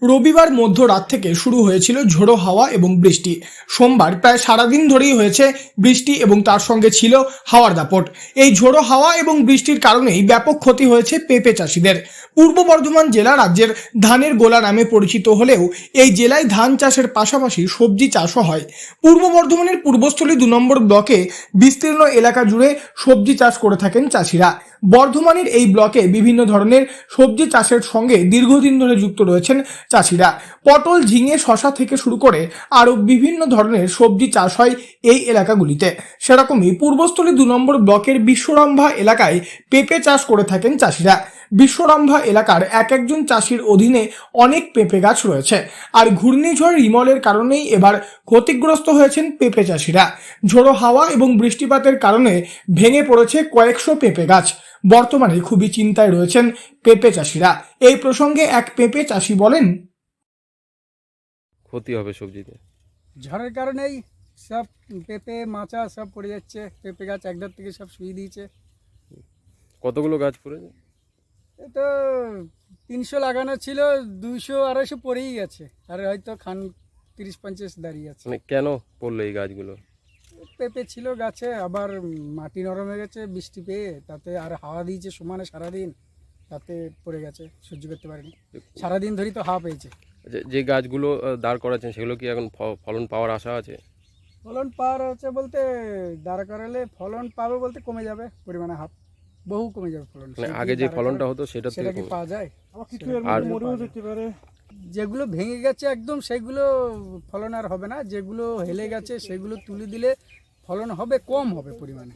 রবিবার মধ্যরাত থেকে শুরু হয়েছিল ঝোড়ো হাওয়া এবং বৃষ্টি। সোমবার প্রায় সারাদিন ধরেই হয়েছে বৃষ্টি এবং তার সঙ্গে ছিল হাওয়ার দাপট। এই ঝোড়ো হাওয়া এবং বৃষ্টির কারণেই ব্যাপক ক্ষতি হয়েছে পেঁপে চাষিদের। পূর্ব বর্ধমান জেলা রাজ্যের ধানের গোলা নামে পরিচিত হলেও এই জেলায় ধান চাষের পাশাপাশি সবজি চাষও হয়। পূর্ব বর্ধমানের পূর্বস্থলী 2 নম্বর ব্লকে বিস্তীর্ণ এলাকা জুড়ে সবজি চাষ করে থাকেন চাষিরা। বর্ধমানের এই ব্লকে বিভিন্ন ধরনের সবজি চাষের সঙ্গে দীর্ঘদিন ধরে যুক্ত রয়েছেন চাষিরা। পটল, ঝিঙে, শশা থেকে শুরু করে আরও বিভিন্ন ধরনের সবজি চাষ হয় এই এলাকাগুলিতে। সেরকমই পূর্বস্থলী 2 নম্বর ব্লকের বিশ্বরম্ভা এলাকায় পেঁপে চাষ করে থাকেন চাষিরা। বিশ্বরম্ভা এলাকার একজন চাষির অধীনে অনেক পেঁপে গাছ রয়েছে। আর ঘূর্ণিঝড় রিমলের কারণেই এবার ক্ষতিগ্রস্ত হয়েছেন পেঁপে চাষিরা। ঝোড়ো হাওয়া এবং বৃষ্টিপাতের কারণে ভেঙে পড়েছে কয়েকশো পেঁপে গাছ। বর্তমানে খুবই চিন্তায় রয়েছেন পেঁপে চাষিরা। এই প্রসঙ্গে এক পেঁপে চাষি বলেন, ক্ষতি হবে সবজিতে। ঝড়ের কারণেই সব পেঁপে মাচা সব পড়ে যাচ্ছে। পেঁপে গাছ একদার থেকে সব শুয়ে দিয়েছে। কতগুলো গাছ পড়েছে? এ তো 300 লাগানো ছিল, 200-250 পড়েই গেছে। আর হয়তো 30-50 দাঁড়িয়ে আছে। মানে কেন পড়লো এই গাছগুলো? পেঁপে ছিল গাছে, আবার মাটি নরম হয়ে গেছে বৃষ্টি পেয়ে, তাতে আর হাওয়া দিয়েছে সমানে সারাদিন, তাতে পড়ে গেছে, সহ্য করতে পারেনি। সারাদিন ধরেই তো হাওয়া পেয়েছে। যে গাছগুলো দাঁড় করাচ্ছেন সেগুলো কি এখন ফলন পাওয়ার আশা আছে? ফলন পাওয়ার হচ্ছে বলতে, দাঁড় করালে ফলন পাবে বলতে কমে যাবে পরিমাণে, বহু কমে যাবে ফলন। মানে আগে যে ফলনটা হতো সেটা সেটা কি পাওয়া যায়? আর যেগুলো ভেঙে গেছে একদম সেগুলো ফলন আর হবে না। যেগুলো হেলে গেছে সেগুলো তুলে দিলে ফলন হবে, কম হবে পরিমাণে।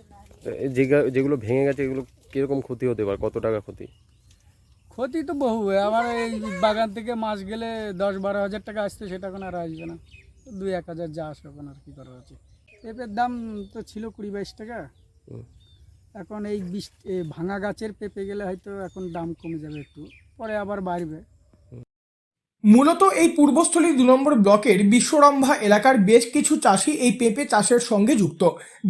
যেগুলো ভেঙে গেছে এগুলো কিরকম ক্ষতি হতে পারে? কত টাকা ক্ষতি? ক্ষতি তো বহু। আমার এই বাগান থেকে মাস গেলে 10-12 হাজার টাকা আসতো, সেটা এখন আর আসবে না। 2-1 হাজার যা আসবে এখন আর কি করা আছে। পেঁপের দাম তো ছিল 20-22 টাকা। এখন এই ভাঙা গাছের পেঁপে গেলে হয়তো এখন দাম কমে যাবে একটু, পরে আবার বাড়বে। মূলত এই পূর্বস্থলী 2 নম্বর ব্লকের বিশ্বরম্ভা এলাকার বেশ কিছু চাষি এই পেঁপে চাষের সঙ্গে যুক্ত।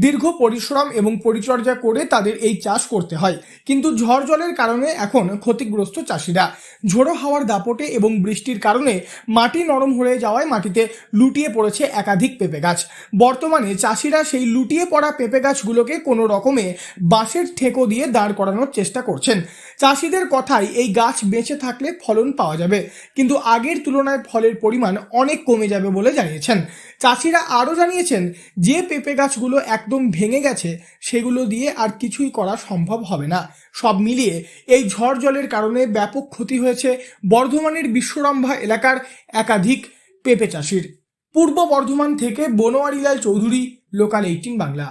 দীর্ঘ পরিশ্রম এবং পরিচর্যা করে তাদের এই চাষ করতে হয়, কিন্তু ঝড় জলের কারণে এখন ক্ষতিগ্রস্ত চাষিরা। ঝোড়ো হাওয়ার দাপটে এবং বৃষ্টির কারণে মাটি নরম হয়ে যাওয়ায় মাটিতে লুটিয়ে পড়েছে একাধিক পেঁপে গাছ। বর্তমানে চাষিরা সেই লুটিয়ে পড়া পেঁপে গাছগুলোকে কোনো রকমে বাঁশের ঠেকো দিয়ে দাঁড় করানোর চেষ্টা করছেন। চাষিদের কথায় এই গাছ বেঁচে থাকলে ফলন পাওয়া যাবে, কিন্তু আগের তুলনায় ফলের পরিমাণ অনেক কমে যাবে বলে জানিয়েছেন। চাষিরা আরও জানিয়েছেন, যে পেঁপে গাছগুলো একদম ভেঙে গেছে সেগুলো দিয়ে আর কিছুই করা সম্ভব হবে না। সব মিলিয়ে এই ঝড় জলের কারণে ব্যাপক ক্ষতি হয়েছে বর্ধমানের বিশ্বরম্ভা এলাকার একাধিক পেঁপে চাষির। পূর্ব বর্ধমান থেকে বনোয়ারিলাল চৌধুরী, লোকাল 18 বাংলা।